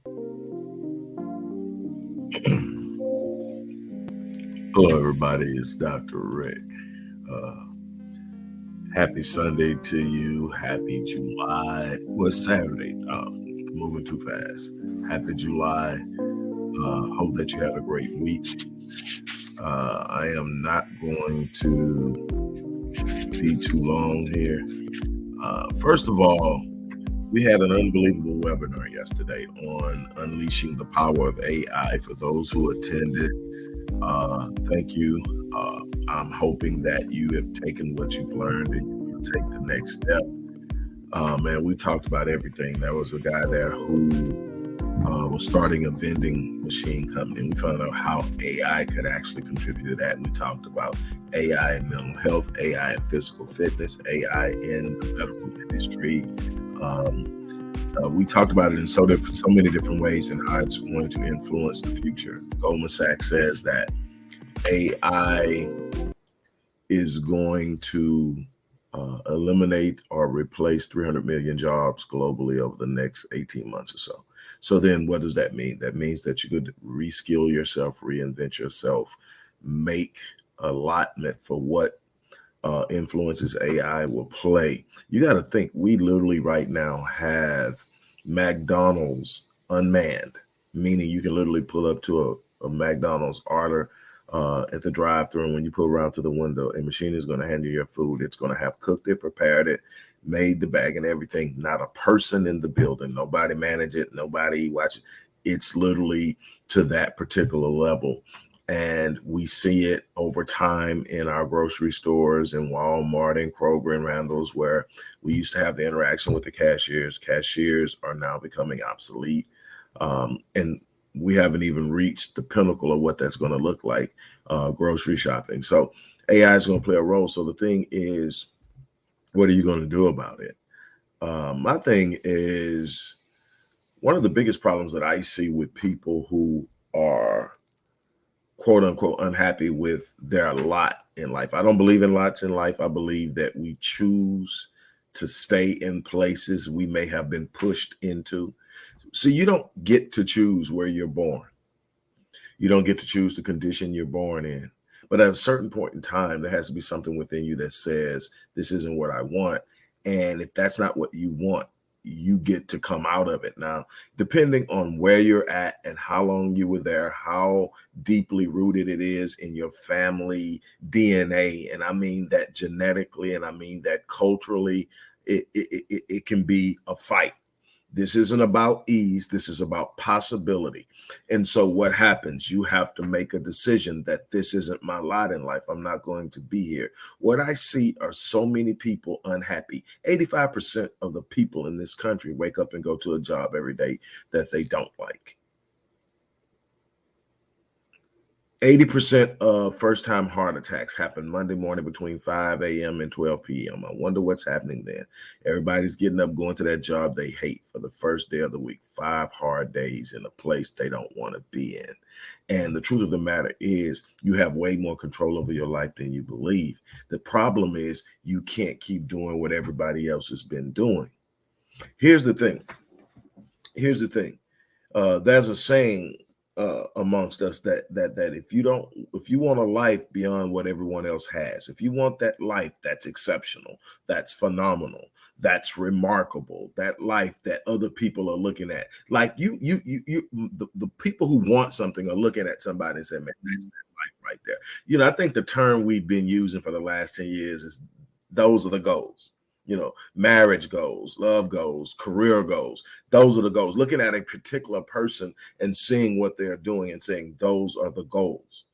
Hello, everybody. It's Dr. Rick. Uh, Happy Sunday to you. Happy July. Well, it's Saturday. Moving too fast. Happy July. Hope that you had a great week. I am not going to be too long here. First of all, we had an unbelievable webinar yesterday on unleashing the power of AI. For those who attended, thank you. I'm hoping that you have taken what you've learned and you will take the next step. Man, we talked about everything. There was a guy there who was starting a vending machine company, and we found out how AI could actually contribute to that. And we talked about AI in mental health, AI in physical fitness, AI in the medical industry. We talked about it in so many different ways and how it's going to influence the future. Goldman Sachs says that AI is going to eliminate or replace 300 million jobs globally over the next 18 months or so. So then what does that mean? That means that you could reskill yourself, reinvent yourself, make allotment for what influences AI will play. You got to think, we literally right now have McDonald's unmanned, meaning you can literally pull up to a McDonald's order at the drive-thru, and when you pull around to the window, a machine is going to hand you your food. It's going to have cooked it, prepared it, made the bag and everything. Not a person in the building. Nobody manage it. Nobody watch it. It's literally to that particular level. And we see it over time in our grocery stores and Walmart and Kroger and Randall's, where we used to have the interaction with the cashiers. Cashiers are now becoming obsolete. And we haven't even reached the pinnacle of what that's going to look like, grocery shopping. So AI is going to play a role. So the thing is, what are you going to do about it? My thing is, one of the biggest problems that I see with people who are quote unquote unhappy with their lot in life. I don't believe in lots in life. I believe that we choose to stay in places we may have been pushed into. So you don't get to choose where you're born. You don't get to choose the condition you're born in. But at a certain point in time, there has to be something within you that says, this isn't what I want. And if that's not what you want, you get to come out of it. Now, depending on where you're at and how long you were there, how deeply rooted it is in your family DNA, and I mean that genetically, and I mean that culturally, it can be a fight. This isn't about ease. This is about possibility. And so what happens? You have to make a decision that this isn't my lot in life. I'm not going to be here. What I see are so many people unhappy. 85% of the people in this country wake up and go to a job every day that they don't like. 80% of first-time heart attacks happen Monday morning between 5 a.m. and 12 p.m. I wonder what's happening then. Everybody's getting up, going to that job they hate for the first day of the week. 5 hard days in a place they don't want to be in. And the truth of the matter is, you have way more control over your life than you believe. The problem is, you can't keep doing what everybody else has been doing. Here's the thing. There's a saying amongst us that if you want a life beyond what everyone else has, if you want that life that's exceptional, that's phenomenal, that's remarkable, that life that other people are looking at, like the people who want something are looking at somebody and saying, man, that's that life right there. I think the term we've been using for the last 10 years is, those are the goals. Marriage goals, love goals, career goals. Those are the goals. Looking at a particular person and seeing what they're doing and saying, those are the goals.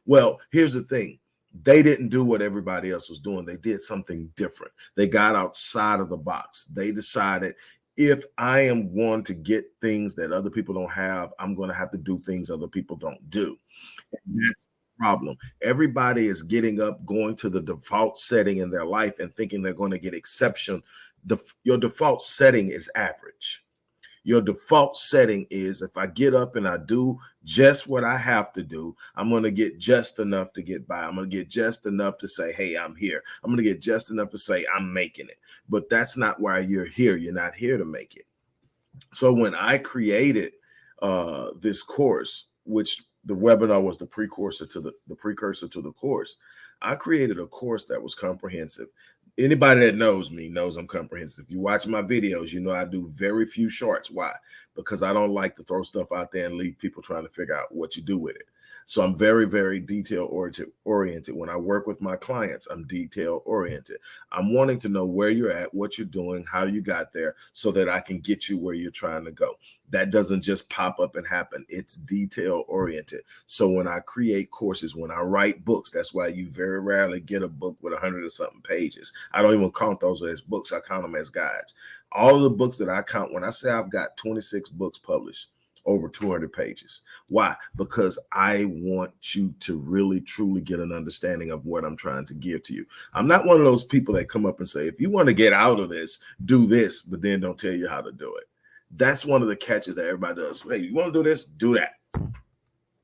Well, here's the thing. They didn't do what everybody else was doing. They did something different. They got outside of the box. They decided, if I am going to get things that other people don't have, I'm going to have to do things other people don't do. And that's problem. Everybody is getting up, going to the default setting in their life and thinking they're going to get exception. Your default setting is average. Your default setting is, if I get up and I do just what I have to do, I'm going to get just enough to get by. I'm going to get just enough to say, hey, I'm here. I'm going to get just enough to say I'm making it. But that's not why you're here. You're not here to make it. So when I created this course, which the webinar was the precursor to the course. I created a course that was comprehensive. Anybody that knows me knows I'm comprehensive. If you watch my videos, you know I do very few shorts. Why? Because I don't like to throw stuff out there and leave people trying to figure out what you do with it. So I'm very, very detail oriented. When I work with my clients, I'm detail oriented. I'm wanting to know where you're at, what you're doing, how you got there, so that I can get you where you're trying to go. That doesn't just pop up and happen. It's detail oriented. So when I create courses, when I write books, that's why you very rarely get a book with 100 or something pages. I don't even count those as books. I count them as guides. All of the books that I count, when I say I've got 26 books published, over 200 pages. Why? Because I want you to really, truly get an understanding of what I'm trying to give to you. I'm not one of those people that come up and say, if you want to get out of this, do this, but then don't tell you how to do it. That's one of the catches that everybody does. Hey, you want to do this? Do that.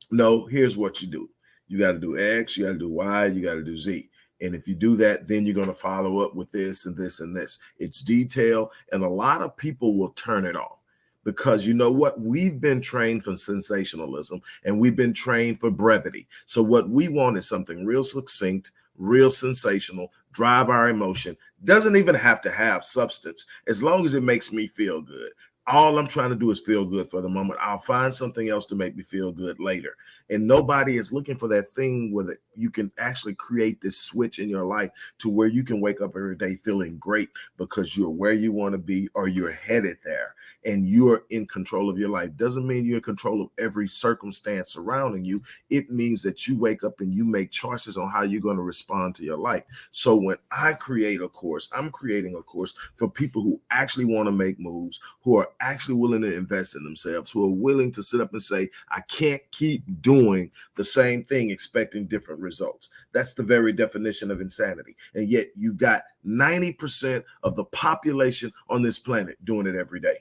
No, here's what you do. You got to do X, you got to do Y, you got to do Z. And if you do that, then you're going to follow up with this and this and this. It's detail, and a lot of people will turn it off. Because you know what? We've been trained for sensationalism and we've been trained for brevity. So what we want is something real succinct, real sensational, drive our emotion. Doesn't even have to have substance as long as it makes me feel good. All I'm trying to do is feel good for the moment. I'll find something else to make me feel good later. And nobody is looking for that thing where you can actually create this switch in your life to where you can wake up every day feeling great because you're where you want to be or you're headed there and you're in control of your life. Doesn't mean you're in control of every circumstance surrounding you. It means that you wake up and you make choices on how you're going to respond to your life. So when I create a course, I'm creating a course for people who actually want to make moves, who are actually willing to invest in themselves, who are willing to sit up and say, I can't keep doing the same thing expecting different results. That's the very definition of insanity. And yet you've got 90% of the population on this planet doing it every day.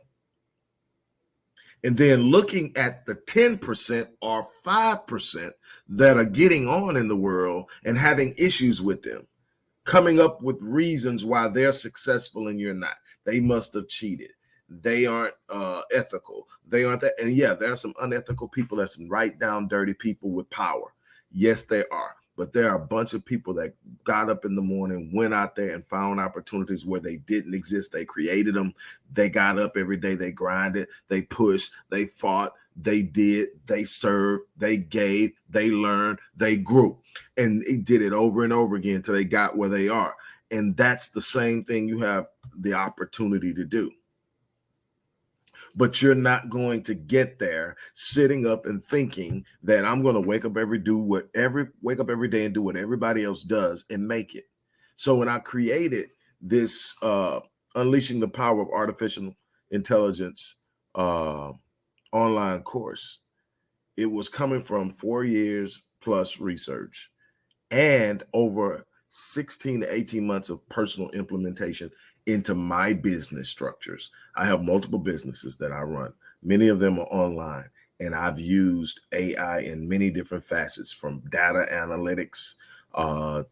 And then looking at the 10% or 5% that are getting on in the world and having issues with them, coming up with reasons why they're successful and you're not. They must have cheated. They aren't ethical. They aren't that. And yeah, there are some unethical people. There's some right down dirty people with power. Yes, there are. But there are a bunch of people that got up in the morning, went out there and found opportunities where they didn't exist. They created them. They got up every day. They grinded. They pushed. They fought. They did. They served. They gave. They learned. They grew. And they did it over and over again until they got where they are. And that's the same thing you have the opportunity to do. But you're not going to get there sitting up and thinking that I'm going to wake up every day and do what everybody else does and make it. So when I created this Unleashing the Power of Artificial Intelligence online course, it was coming from 4 years plus research and over 16 to 18 months of personal implementation into my business structures. I have multiple businesses that I run. Many of them are online, and I've used AI in many different facets, from data analytics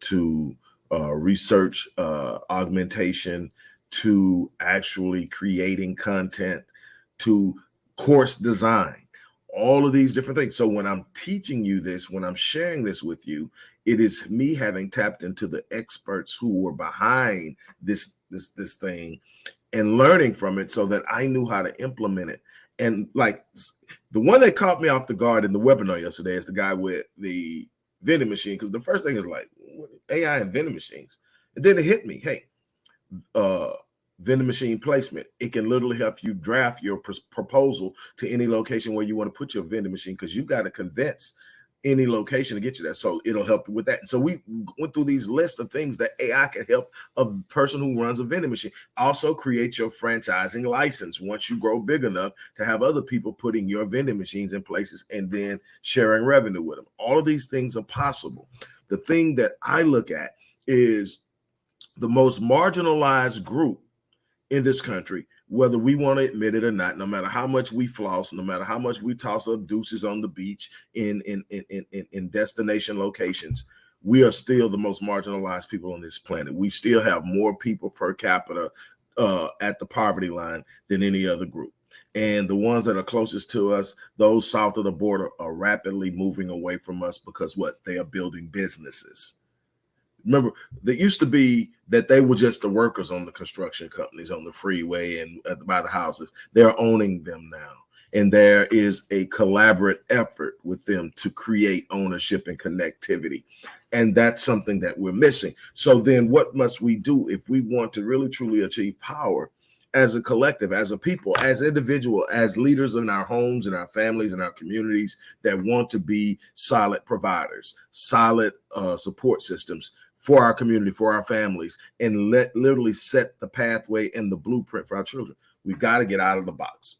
to research augmentation, to actually creating content, to course design. All of these different things. So when I'm teaching you this, when I'm sharing this with you, it is me having tapped into the experts who were behind this thing and learning from it so that I knew how to implement it. And like the one that caught me off the guard in the webinar yesterday is the guy with the vending machine, because the first thing is like AI and vending machines. And then it hit me, hey, vending machine placement. It can literally help you draft your proposal to any location where you want to put your vending machine, because you got to convince any location to get you that. So it'll help you with that. And so we went through these lists of things that AI can help a person who runs a vending machine. Also create your franchising license once you grow big enough to have other people putting your vending machines in places and then sharing revenue with them. All of these things are possible. The thing that I look at is the most marginalized group in this country, whether we want to admit it or not, no matter how much we floss, no matter how much we toss up deuces on the beach in destination locations, we are still the most marginalized people on this planet. We still have more people per capita at the poverty line than any other group. And the ones that are closest to us, those south of the border, are rapidly moving away from us because what? They are building businesses. Remember, there used to be that they were just the workers on the construction companies on the freeway and by the houses. They're owning them now. And there is a collaborative effort with them to create ownership and connectivity. And that's something that we're missing. So then what must we do if we want to really truly achieve power as a collective, as a people, as individual, as leaders in our homes and our families and our communities that want to be solid providers, solid support systems for our community, for our families, and literally set the pathway and the blueprint for our children? We've got to get out of the box.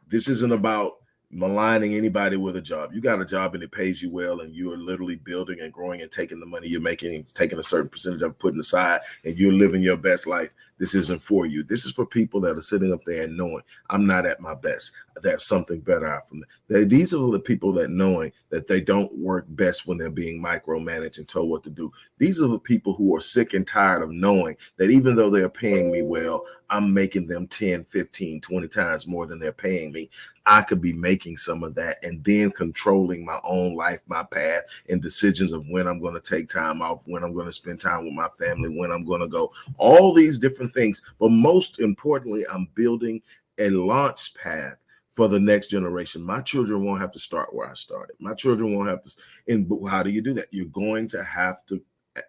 This isn't about maligning anybody with a job. You got a job and it pays you well, and you are literally building and growing and taking the money you're making and taking a certain percentage of putting aside, and you're living your best life. This isn't for you. This is for people that are sitting up there and knowing I'm not at my best. There's something better out from them. These are the people that knowing that they don't work best when they're being micromanaged and told what to do. These are the people who are sick and tired of knowing that even though they're paying me well, I'm making them 10, 15, 20 times more than they're paying me. I could be making some of that and then controlling my own life, my path, and decisions of when I'm going to take time off, when I'm going to spend time with my family, when I'm going to go, all these different things. But most importantly, I'm building a launch path for the next generation. My children won't have to start where I started. My children won't have to. And how do you do that? You're going to have to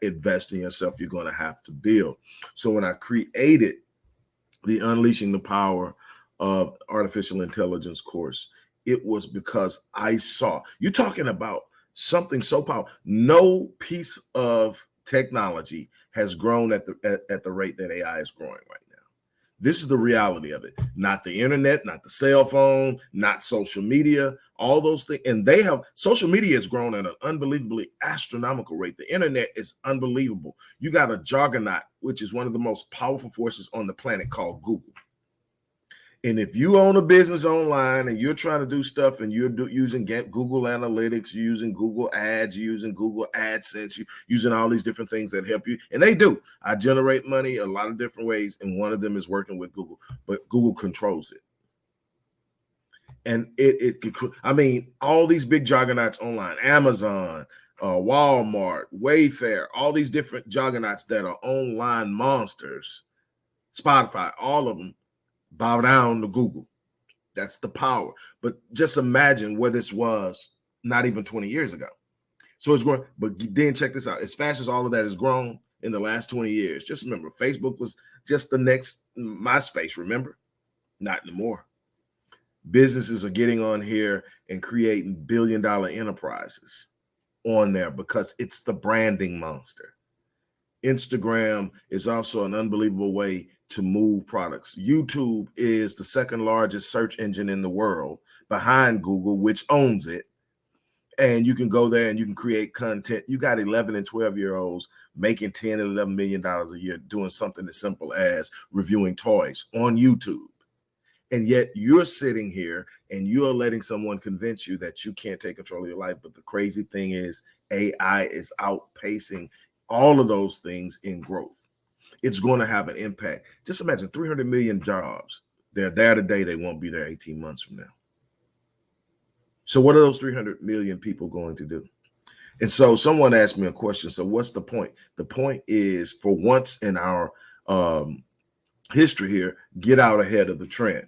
invest in yourself. You're going to have to build. So when I created the Unleashing the Power of Artificial Intelligence course, it was because I saw, you're talking about something so powerful. No piece of technology has grown at the rate that AI is growing right now. This is the reality of it. Not the internet, not the cell phone, not social media, all those things. And they have, social media has grown at an unbelievably astronomical rate. The internet is unbelievable. You got a juggernaut, which is one of the most powerful forces on the planet, called Google. And if you own a business online and you're trying to do stuff and you're using Google Analytics, you're using Google Ads, you're using Google AdSense, you're using all these different things that help you, and they do. I generate money a lot of different ways, and one of them is working with Google, but Google controls it. And I mean, all these big juggernauts online, Amazon, Walmart, Wayfair, all these different juggernauts that are online monsters, Spotify, all of them bow down to Google. That's the power. But just imagine where this was not even 20 years ago. So it's growing. But then check this out. As fast as all of that has grown in the last 20 years, just remember, Facebook was just the next MySpace, remember? Not anymore. Businesses are getting on here and creating billion-dollar enterprises on there because it's the branding monster. Instagram is also an unbelievable way to move products. YouTube is the second largest search engine in the world behind Google, which owns it. And you can go there and you can create content. You got 11 and 12-year-olds making $10 and $11 million a year doing something as simple as reviewing toys on YouTube. And yet you're sitting here and you're letting someone convince you that you can't take control of your life. But the crazy thing is AI is outpacing all of those things in growth. It's going to have an impact. Just imagine 300 million jobs. They're there today. They won't be there 18 months from now. So what are those 300 million people going to do? And so someone asked me a question. So what's the point? The point is, for once in our history here, get out ahead of the trend.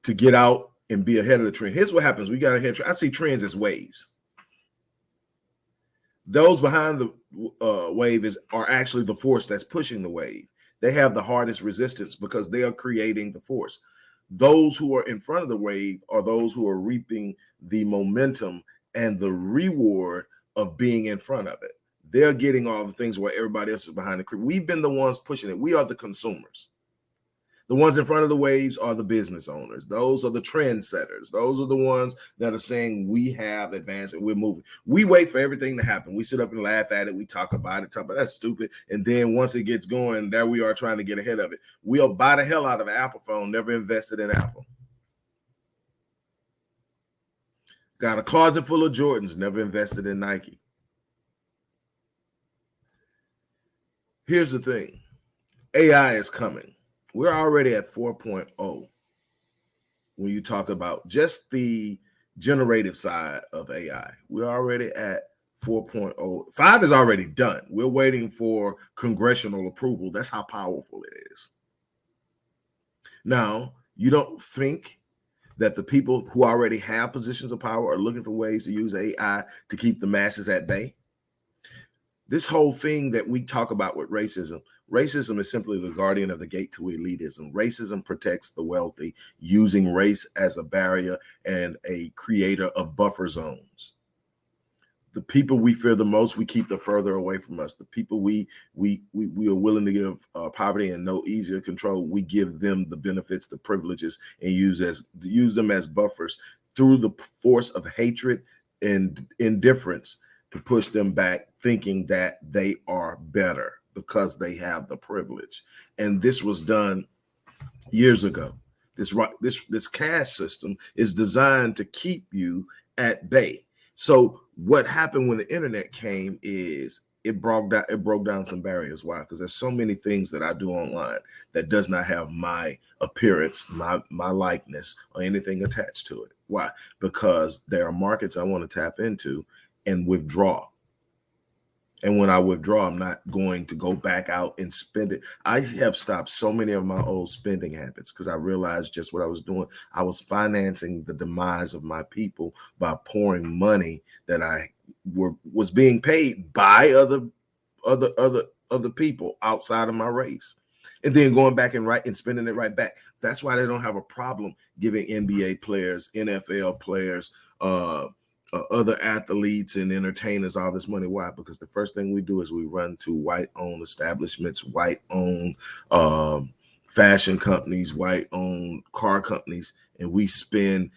To get out and be ahead of the trend. Here's what happens. We got ahead. I see trends as waves. Those behind the wave are actually the force that's pushing the wave. They have the hardest resistance because they are creating the force. Those who are in front of the wave are those who are reaping the momentum and the reward of being in front of it. They're getting all the things where everybody else is behind the curve. We've been the ones pushing it. We are the consumers. The ones in front of the waves are the business owners. Those are the trendsetters. Those are the ones that are saying we have advanced and we're moving. We wait for everything to happen. We sit up and laugh at it. We talk about that's stupid. And then once it gets going, there we are trying to get ahead of it. We'll buy the hell out of an Apple phone, never invested in Apple. Got a closet full of Jordans, never invested in Nike. Here's the thing. AI is coming. We're already at 4.0. when you talk about just the generative side of AI. We're already at 4.0. 5 is already done. We're waiting for congressional approval. That's how powerful it is. Now, you don't think that the people who already have positions of power are looking for ways to use AI to keep the masses at bay? This whole thing that we talk about with racism is simply the guardian of the gate to elitism. Racism protects the wealthy, using race as a barrier and a creator of buffer zones. The people we fear the most, we keep the further away from us. The people we are willing to give poverty and no easier control, we give them the benefits, the privileges, and use them as buffers through the force of hatred and indifference to push them back, thinking that they are better because they have the privilege. And this was done years ago. This caste system is designed to keep you at bay. So what happened when the internet came is it broke down some barriers. Why? Because there's so many things that I do online that does not have my appearance, my likeness, or anything attached to it. Why? Because there are markets I want to tap into and withdraw. And when I withdraw, I'm not going to go back out and spend it. I have stopped so many of my old spending habits because I realized just what I was doing. I was financing the demise of my people by pouring money that was being paid by other people outside of my race, and then going back and spending it right back. That's why they don't have a problem giving NBA players, NFL players, other athletes and entertainers all this money. Why? Because the first thing we do is we run to white-owned establishments, white-owned fashion companies, white-owned car companies, and we spend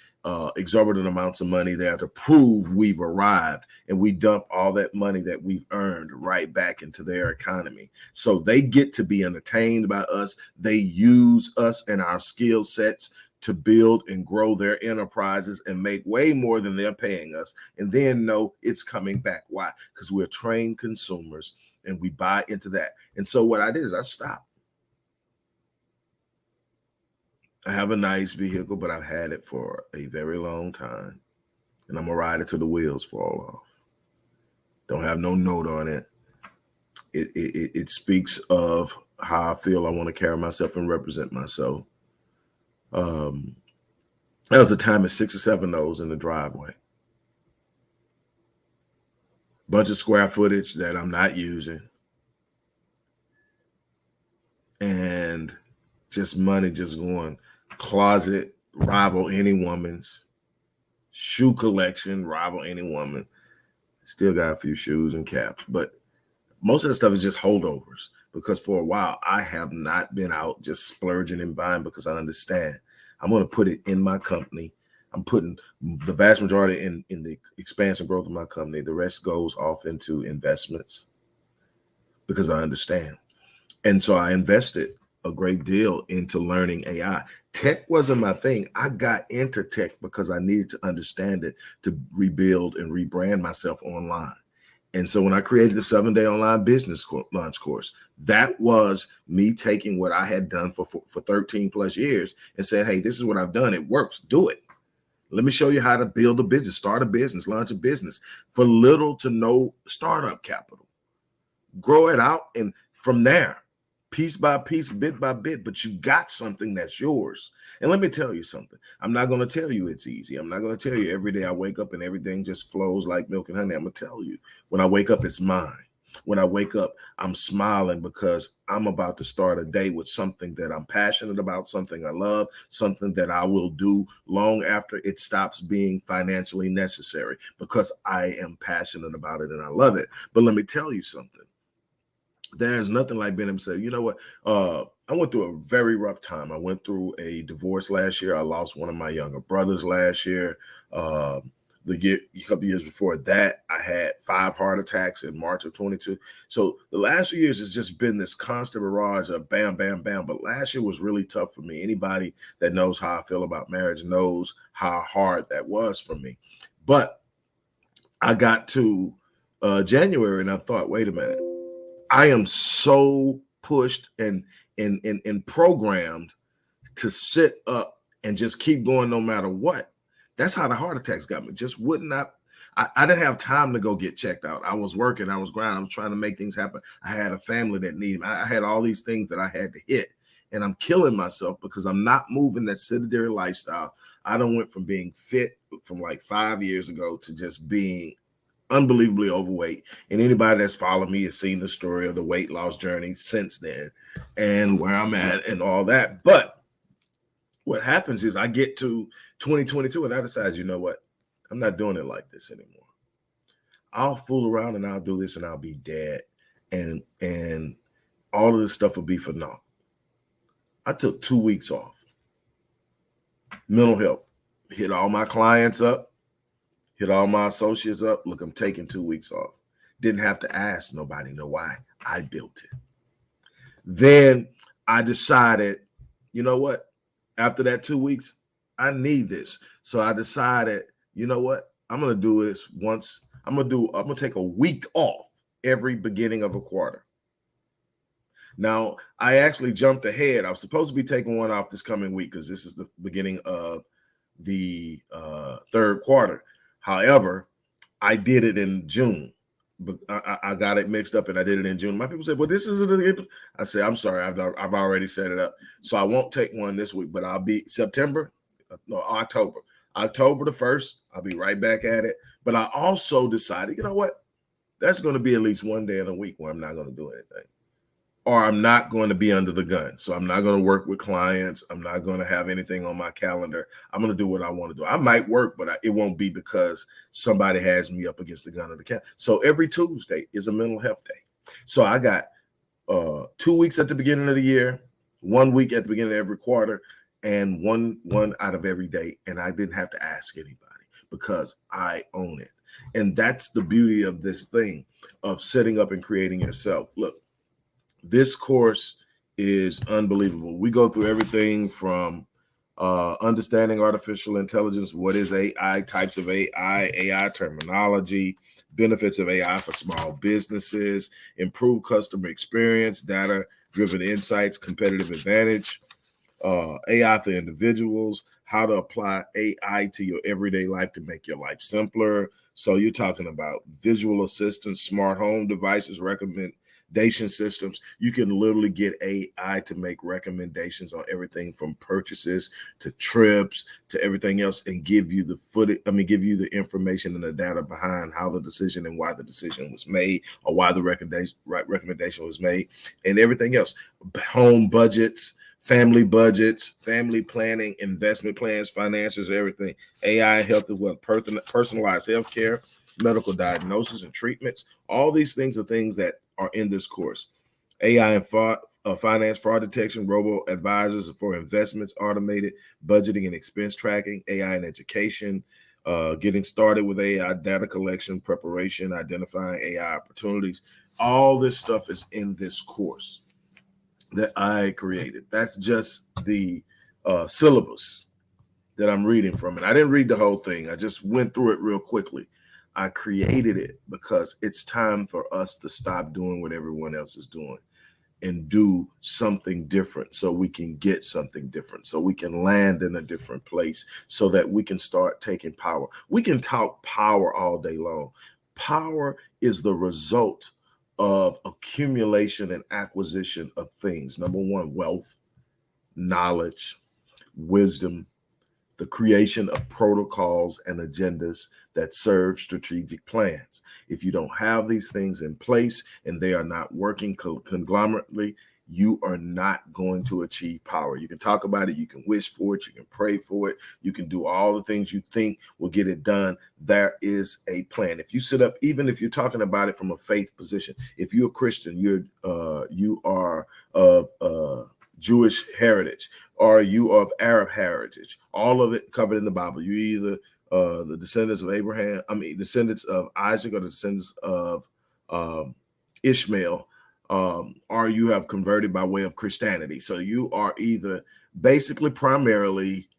exorbitant amounts of money there to prove we've arrived, and we dump all that money that we've earned right back into their economy. So they get to be entertained by us. They use us and our skill sets to build and grow their enterprises and make way more than they're paying us, and then know it's coming back. Why? Because we're trained consumers and we buy into that. And so what I did is I stopped. I have a nice vehicle, but I've had it for a very long time, and I'm gonna ride it till the wheels fall off. Don't have no note on it. It speaks of how I feel I want to carry myself and represent myself. That was the time at 6 or 7 of those in the driveway. Bunch of square footage that I'm not using. And just money just going. Closet, rival any woman's. Shoe collection, rival any woman. Still got a few shoes and caps. But most of the stuff is just holdovers. Because for a while, I have not been out just splurging and buying because I understand. I'm going to put it in my company. I'm putting the vast majority in the expansion growth of my company. The rest goes off into investments because I understand. And so I invested a great deal into learning AI. Tech wasn't my thing. I got into tech because I needed to understand it to rebuild and rebrand myself online. And so when I created the 7-day online business launch course, that was me taking what I had done for 13 plus years and saying, hey, this is what I've done. It works. Do it. Let me show you how to build a business, start a business, launch a business for little to no startup capital. Grow it out. And from there, piece by piece, bit by bit, but you got something that's yours. And let me tell you something. I'm not going to tell you it's easy. I'm not going to tell you every day I wake up and everything just flows like milk and honey. I'm going to tell you when I wake up, it's mine. When I wake up, I'm smiling because I'm about to start a day with something that I'm passionate about, something I love, something that I will do long after it stops being financially necessary because I am passionate about it and I love it. But let me tell you something. There's nothing like being able to say, you know what? I went through a very rough time. I went through a divorce last year. I lost one of my younger brothers last year. A couple years before that, I had 5 heart attacks in March of 22. So the last few years has just been this constant barrage of bam, bam, bam. But last year was really tough for me. Anybody that knows how I feel about marriage knows how hard that was for me. But I got to January and I thought, wait a minute. I am so pushed and programmed to sit up and just keep going no matter what. That's how the heart attacks got me. Just would not. I didn't have time to go get checked out. I was working. I was grinding. I was trying to make things happen. I had a family that needed me. I had all these things that I had to hit. And I'm killing myself because I'm not moving that sedentary lifestyle. I done went from being fit from like 5 years ago to just being unbelievably overweight. And anybody that's followed me has seen the story of the weight loss journey since then and where I'm at and all that. But what happens is I get to 2022 and I decide, you know what? I'm not doing it like this anymore. I'll fool around and I'll do this and I'll be dead. And all of this stuff will be for naught. I took 2 weeks off. Mental health. Hit all my clients up. Hit all my associates up. Look, I'm taking 2 weeks off. Didn't have to ask nobody, know why. I built it. Then I decided, you know what? After that 2 weeks, I need this. So I decided, you know what? I'm going to do this once. I'm going to take a week off every beginning of a quarter. Now, I actually jumped ahead. I was supposed to be taking one off this coming week because this is the beginning of the third quarter. However, I did it in June. But I got it mixed up and I did it in June. My people said, well, this isn't. I said, I'm sorry. I've already set it up. So I won't take one this week, but I'll be October the 1st. I'll be right back at it. But I also decided, you know what? That's going to be at least one day in a week where I'm not going to do anything. Or I'm not going to be under the gun. So I'm not going to work with clients. I'm not going to have anything on my calendar. I'm going to do what I want to do. I might work, but it won't be because somebody has me up against the gun of the cat. So every Tuesday is a mental health day. So I got 2 weeks at the beginning of the year, 1 week at the beginning of every quarter, and one out of every day. And I didn't have to ask anybody because I own it. And that's the beauty of this thing of setting up and creating yourself. Look, this course is unbelievable. We go through everything from understanding artificial intelligence, what is AI, types of AI terminology, benefits of AI for small businesses, improved customer experience, data-driven insights, competitive advantage, AI for individuals, how to apply AI to your everyday life to make your life simpler. So you're talking about visual assistants, smart home devices, recommendation systems. You can literally get AI to make recommendations on everything from purchases to trips to everything else and give you the give you the information and the data behind how the decision and why the decision was made or why the recommendation was made and everything else. Home budgets, family budgets, family planning, investment plans, finances, everything. AI, health and wealth, personalized healthcare, medical diagnosis and treatments. All these things are things that are in this course. AI and finance, fraud detection, robo advisors for investments, automated budgeting and expense tracking, AI and education, getting started with AI, data collection, preparation, identifying AI opportunities. All this stuff is in this course that I created. That's just the syllabus that I'm reading from. And I didn't read the whole thing. I just went through it real quickly. I created it because it's time for us to stop doing what everyone else is doing and do something different so we can get something different, so we can land in a different place, so that we can start taking power. We can talk power all day long. Power is the result of accumulation and acquisition of things. Number one, wealth, knowledge, wisdom, the creation of protocols and agendas that serve strategic plans. If you don't have these things in place and they are not working conglomerately, you are not going to achieve power. You can talk about it, you can wish for it, you can pray for it, you can do all the things you think will get it done. There is a plan. If you sit up, even if you're talking about it from a faith position, if you're a Christian, you are of Jewish heritage, or you of Arab heritage, all of it covered in the Bible. You either the descendants of Abraham, descendants of Isaac, or the descendants of Ishmael, or you have converted by way of Christianity. So you are either basically primarily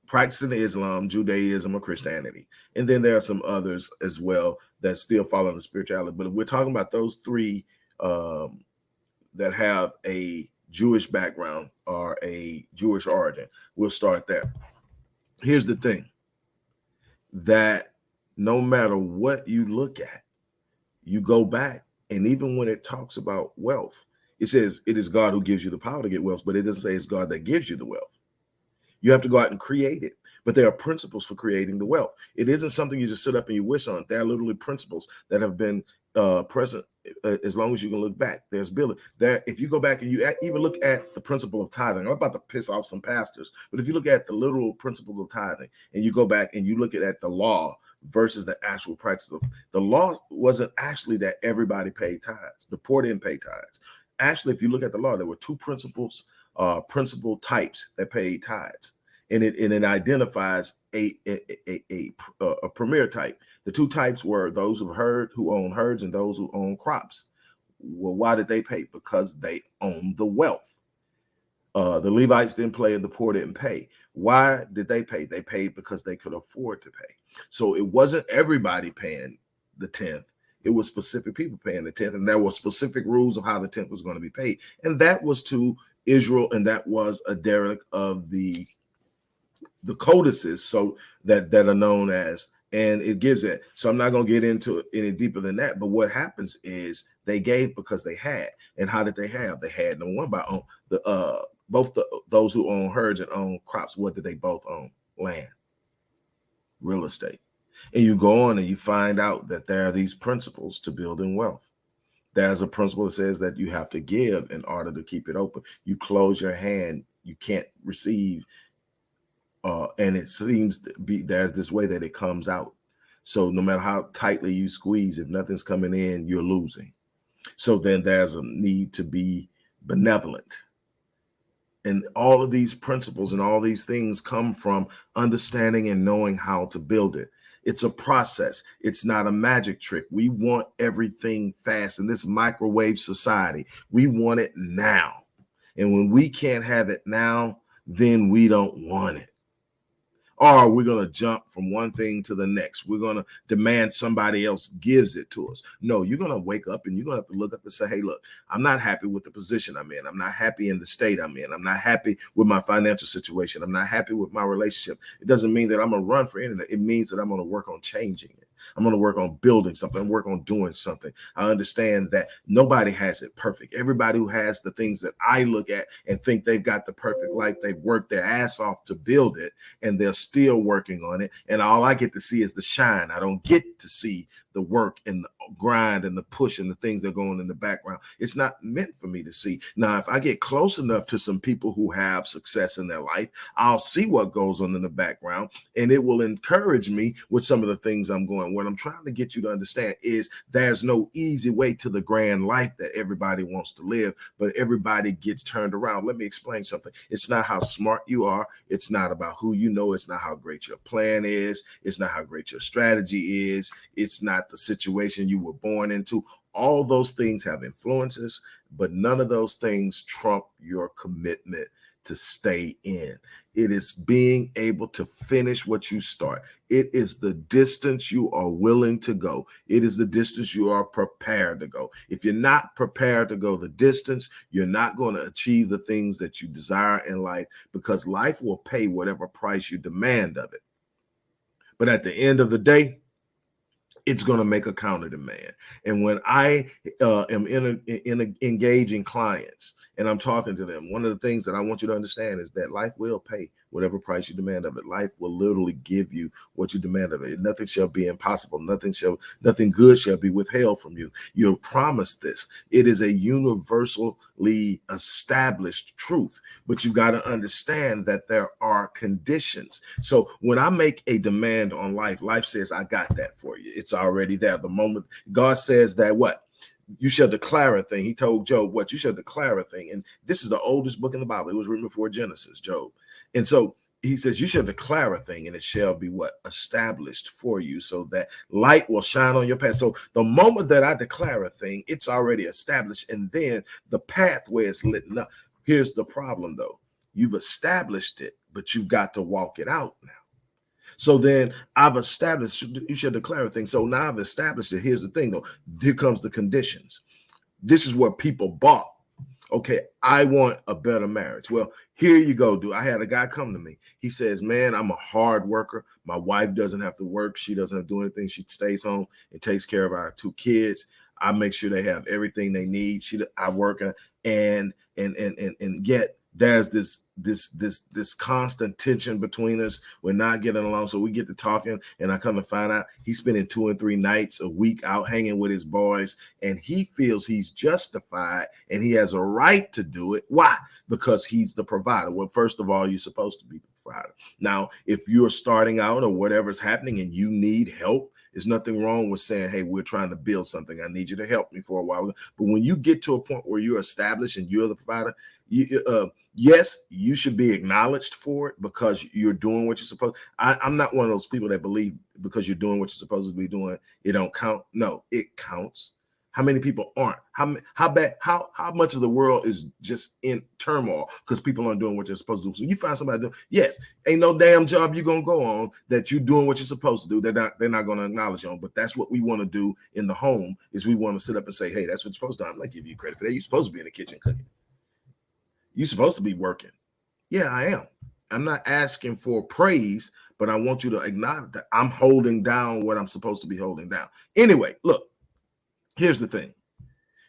practicing Islam, Judaism, or Christianity. And then there are some others as well that still follow the spirituality. But if we're talking about those three that have a Jewish background or a Jewish origin. We'll start there. Here's the thing, that no matter what you look at, you go back, and even when it talks about wealth, it says it is God who gives you the power to get wealth, but it doesn't say it's God that gives you the wealth. You have to go out and create it. But there are principles for creating the wealth. It isn't something you just sit up and you wish on. There are literally principles that have been present as long as you can look back. There's building there. If you go back and you even look at the principle of tithing, I'm about to piss off some pastors, but if you look at the literal principles of tithing and you go back and you look at the law versus the actual practice of the law, wasn't actually that everybody paid tithes. The poor didn't pay tithes. Actually, if you look at the law, there were two principal types that paid tithes. And it identifies a premier type. The two types were those who own herds and those who own crops. Well, why did they pay? Because they owned the wealth. The Levites didn't pay and the poor didn't pay. Why did they pay? They paid because they could afford to pay. So it wasn't everybody paying the 10th. It was specific people paying the 10th, and there were specific rules of how the 10th was going to be paid. And that was to Israel, and that was a derelict of the codices, so that are known as, and it gives it. So I'm not going to get into it any deeper than that. But what happens is they gave because they had. And how did they have? They had no one by own those who own herds and own crops. What did they both own? Land, real estate. And you go on and you find out that there are these principles to building wealth. There's a principle that says that you have to give in order to keep it open. You close your hand, you can't receive. And it seems to be there's this way that it comes out. So no matter how tightly you squeeze, if nothing's coming in, you're losing. So then there's a need to be benevolent. And all of these principles and all these things come from understanding and knowing how to build it. It's a process. It's not a magic trick. We want everything fast in this microwave society. We want it now. And when we can't have it now, then we don't want it. Or we're going to jump from one thing to the next. We're going to demand somebody else gives it to us. No, you're going to wake up and you're going to have to look up and say, hey, look, I'm not happy with the position I'm in. I'm not happy in the state I'm in. I'm not happy with my financial situation. I'm not happy with my relationship. It doesn't mean that I'm going to run for anything. It means that I'm going to work on changing it. I'm going to work on building something, work on doing something. I understand that nobody has it perfect. Everybody who has the things that I look at and think they've got the perfect life, they've worked their ass off to build it, and they're still working on it. And all I get to see is the shine. I don't get to see the work and the grind and the push and the things that are going in the background. It's not meant for me to see. Now, if I get close enough to some people who have success in their life, I'll see what goes on in the background, and it will encourage me with some of the things I'm going. What I'm trying to get you to understand is there's no easy way to the grand life that everybody wants to live, but everybody gets turned around. Let me explain something. It's not how smart you are. It's not about who you know. It's not how great your plan is. It's not how great your strategy is. It's not the situation you were born into. All those things have influences, but none of those things trump your commitment to stay in. It is being able to finish what you start. It is the distance you are willing to go. It is the distance you are prepared to go. If you're not prepared to go the distance, you're not going to achieve the things that you desire in life, because life will pay whatever price you demand of it. But at the end of the day, it's going to make a counter demand. And when I am engaging clients and I'm talking to them, one of the things that I want you to understand is that life will pay whatever price you demand of it. Life will literally give you what you demand of it. Nothing shall be impossible. Nothing good shall be withheld from you. You're promised this. It is a universally established truth, but you got to understand that there are conditions. So when I make a demand on life, life says, I got that for you. It's already there. The moment God says that, what? You shall declare a thing. He told Job, what? You shall declare a thing. And this is the oldest book in the Bible. It was written before Genesis, Job. And so he says, you shall declare a thing, and it shall be what? Established for you, so that light will shine on your path. So the moment that I declare a thing, it's already established. And then the pathway is lit up. Here's the problem, though. You've established it, but you've got to walk it out now. So then I've established, you should declare a thing. So now I've established it. Here's the thing, though. Here comes the conditions. This is where people balk. Okay, I want a better marriage. Well, here you go, dude. I had a guy come to me. He says, man, I'm a hard worker. My wife doesn't have to work. She doesn't have to do anything. She stays home and takes care of our 2 kids. I make sure they have everything they need. I work and yet there's this constant tension between us. We're not getting along. So we get to talking, and I come to find out he's spending 2 and 3 nights a week out hanging with his boys, and he feels he's justified and he has a right to do it. Why? Because he's the provider. Well, first of all, you're supposed to be the provider. Now, if you're starting out or whatever's happening and you need help, there's nothing wrong with saying, hey, we're trying to build something. I need you to help me for a while. But when you get to a point where you're established and you're the provider, yes, you should be acknowledged for it because you're doing what you're supposed. I'm not one of those people that believe because you're doing what you're supposed to be doing, it don't count. No, it counts. How many people aren't? How much of the world is just in turmoil because people aren't doing what they're supposed to do? So you find somebody doing, yes, ain't no damn job you're gonna go on that you're doing what you're supposed to do. They're not gonna acknowledge you on. But that's what we want to do in the home is we want to sit up and say, hey, that's what you're supposed to do. I'm not giving you credit for that. You're supposed to be in the kitchen cooking. You're supposed to be working. Yeah, I am. I'm not asking for praise, but I want you to acknowledge that I'm holding down what I'm supposed to be holding down. Anyway, look. Here's the thing.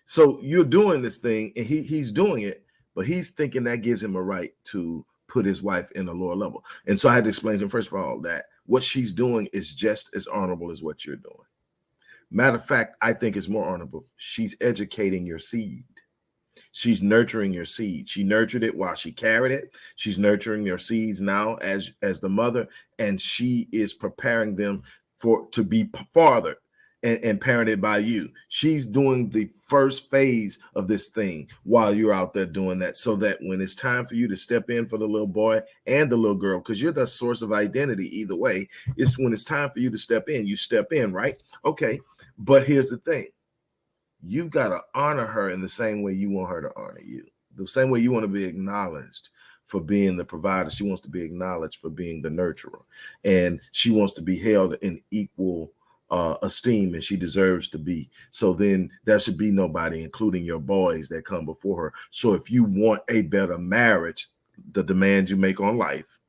So you're doing this thing and he's doing it, but he's thinking that gives him a right to put his wife in a lower level. And so I had to explain to him, first of all, that what she's doing is just as honorable as what you're doing. Matter of fact, I think it's more honorable. She's educating your seed. She's nurturing your seed. She nurtured it while she carried it. She's nurturing your seeds now as the mother, and she is preparing them to be fathered and parented by you. She's doing the first phase of this thing while you're out there doing that, so that when it's time for you to step in for the little boy and the little girl, because you're the source of identity either way, it's when it's time for you to step in, you step in, right? Okay, but here's the thing. You've got to honor her in the same way you want her to honor you. The same way you want to be acknowledged for being the provider. She wants to be acknowledged for being the nurturer. And she wants to be held in equal esteem, and she deserves to be. So then there should be nobody, including your boys, that come before her. So if you want a better marriage, the demands you make on life,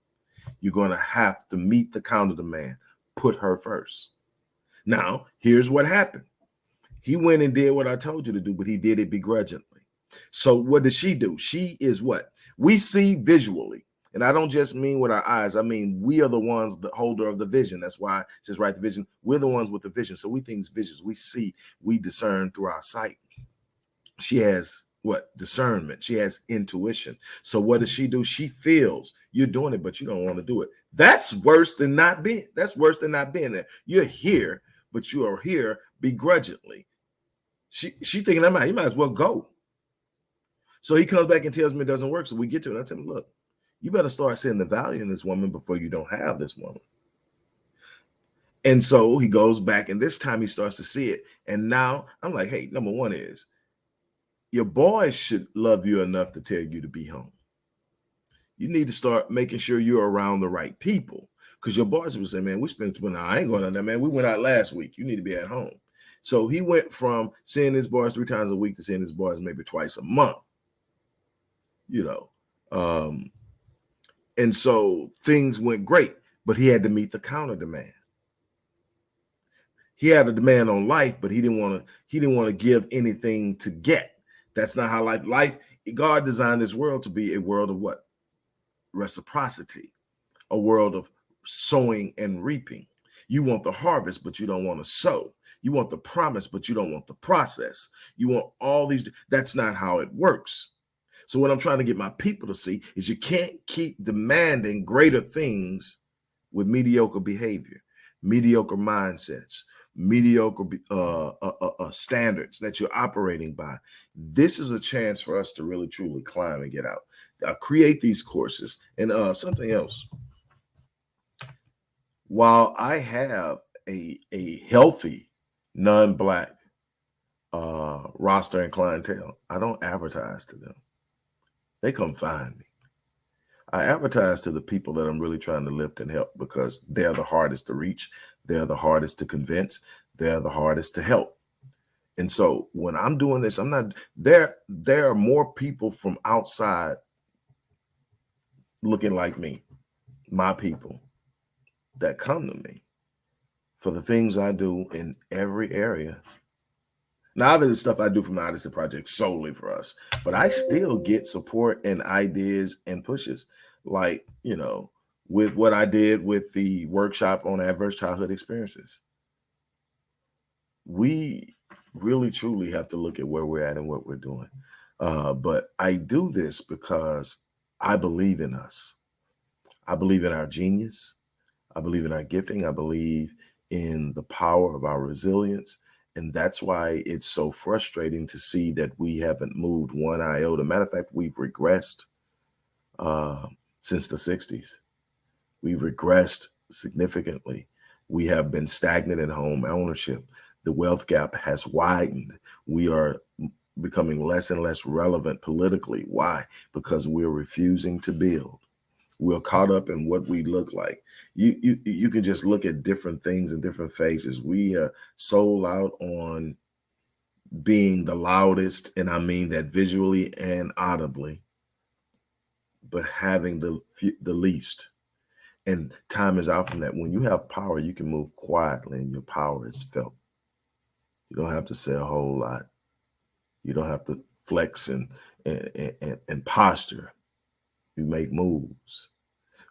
you're going to have to meet the counter demand. Put her first. Now, here's what happened. He went and did what I told you to do, but he did it begrudgingly. So what did she do? She is what we see visually. And I don't just mean with our eyes. I mean, we are the ones, the holder of the vision. That's why it says, right, the vision. We're the ones with the vision. So we think visions. We see, we discern through our sight. She has what? Discernment. She has intuition. So what does she do? She feels you're doing it, but you don't want to do it. That's worse than not being. That's worse than not being there. You're here, but you are here begrudgingly. She thinking, you might as well go. So he comes back and tells me it doesn't work. So we get to it. I tell him, look, you better start seeing the value in this woman before you don't have this woman. And so he goes back, and this time he starts to see it. And now I'm like, hey, number one is your boys should love you enough to tell you to be home. You need to start making sure you're around the right people, because your boys will say, man, we spent, well, I ain't going on there, man. We went out last week. You need to be at home. So he went from seeing his boys 3 times a week to seeing his boys maybe twice a month, and so things went great, but he had to meet the counter demand. He had a demand on life, but he didn't want to give anything to get. That's not how life, God designed this world to be a world of what? Reciprocity, a world of sowing and reaping. You want the harvest, but you don't want to sow. You want the promise, but you don't want the process. You want all these. That's not how it works. So what I'm trying to get my people to see is you can't keep demanding greater things with mediocre behavior, mediocre mindsets, mediocre standards that you're operating by. This is a chance for us to really, truly climb and get out. Create these courses. And something else. While I have a healthy non-Black roster and clientele, I don't advertise to them. They come find me. I advertise to the people that I'm really trying to lift and help, because they're the hardest to reach. They're the hardest to convince. They're the hardest to help. And so when I'm doing this, I'm not there. There are more people from outside looking like me, my people, that come to me for the things I do in every area. Now, other stuff I do from the Odyssey Project solely for us, but I still get support and ideas and pushes, like, with what I did with the workshop on adverse childhood experiences. We really truly have to look at where we're at and what we're doing. But I do this because I believe in us. I believe in our genius. I believe in our gifting. I believe in the power of our resilience. And that's why it's so frustrating to see that we haven't moved one iota. Matter of fact, we've regressed uh, since the 60s. We've regressed significantly. We have been stagnant in home ownership. The wealth gap has widened. We are becoming less and less relevant politically. Why? Because we're refusing to build. We're caught up in what we look like. You can just look at different things in different phases. We are sold out on being the loudest, and I mean that visually and audibly, but having the least. And time is out from that. When you have power, you can move quietly, and your power is felt. You don't have to say a whole lot. You don't have to flex and posture. You make moves.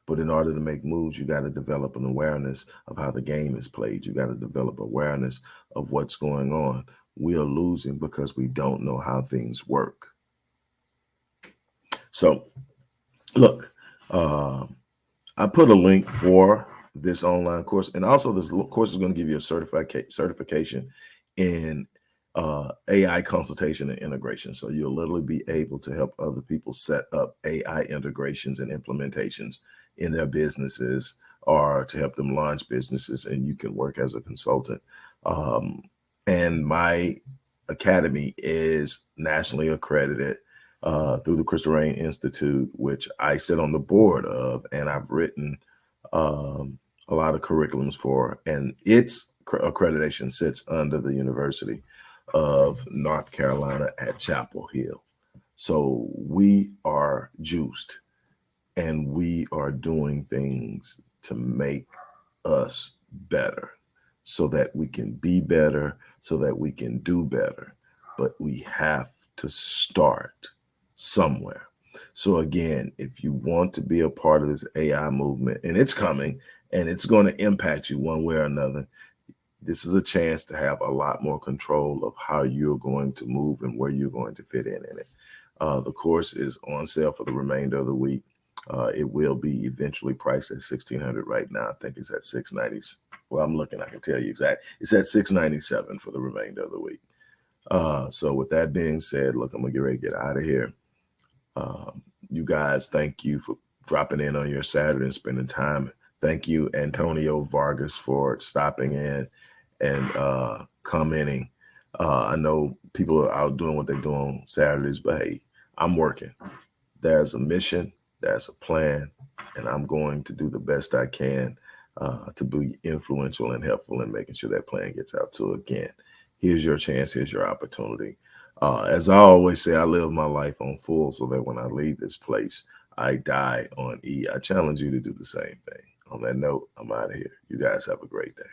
But in order to make moves, you got to develop an awareness of how the game is played. You got to develop awareness of what's going on. We are losing because we don't know how things work. So, look, uh, I put a link for this online course, and also this course is going to give you a certification in AI consultation and integration. So you'll literally be able to help other people set up AI integrations and implementations in their businesses, or to help them launch businesses, and you can work as a consultant. Um, and my academy is nationally accredited through the Crystal Rain Institute, which I sit on the board of, and I've written a lot of curriculums for, and its accreditation sits under the University of North Carolina at Chapel Hill. So we are juiced, and we are doing things to make us better so that we can be better, so that we can do better. But we have to start somewhere. So, again, if you want to be a part of this AI movement, and it's coming and it's going to impact you one way or another, this is a chance to have a lot more control of how you're going to move and where you're going to fit in it. The course is on sale for the remainder of the week. It will be eventually priced at $1,600 right now. I think it's at $690. Well, I'm looking. I can tell you exact. It's at $697 for the remainder of the week. So with that being said, look, I'm gonna get ready to get out of here. You guys, thank you for dropping in on your Saturday and spending time. Thank you, Antonio Vargas, for stopping in and commenting. I know people are out doing what they do on Saturdays, but hey, I'm working. There's a mission, there's a plan, and I'm going to do the best I can to be influential and helpful in making sure that plan gets out. So again, here's your chance, here's your opportunity. As I always say, I live my life on full so that when I leave this place, I die on E. I challenge you to do the same thing. On that note, I'm out of here. You guys have a great day.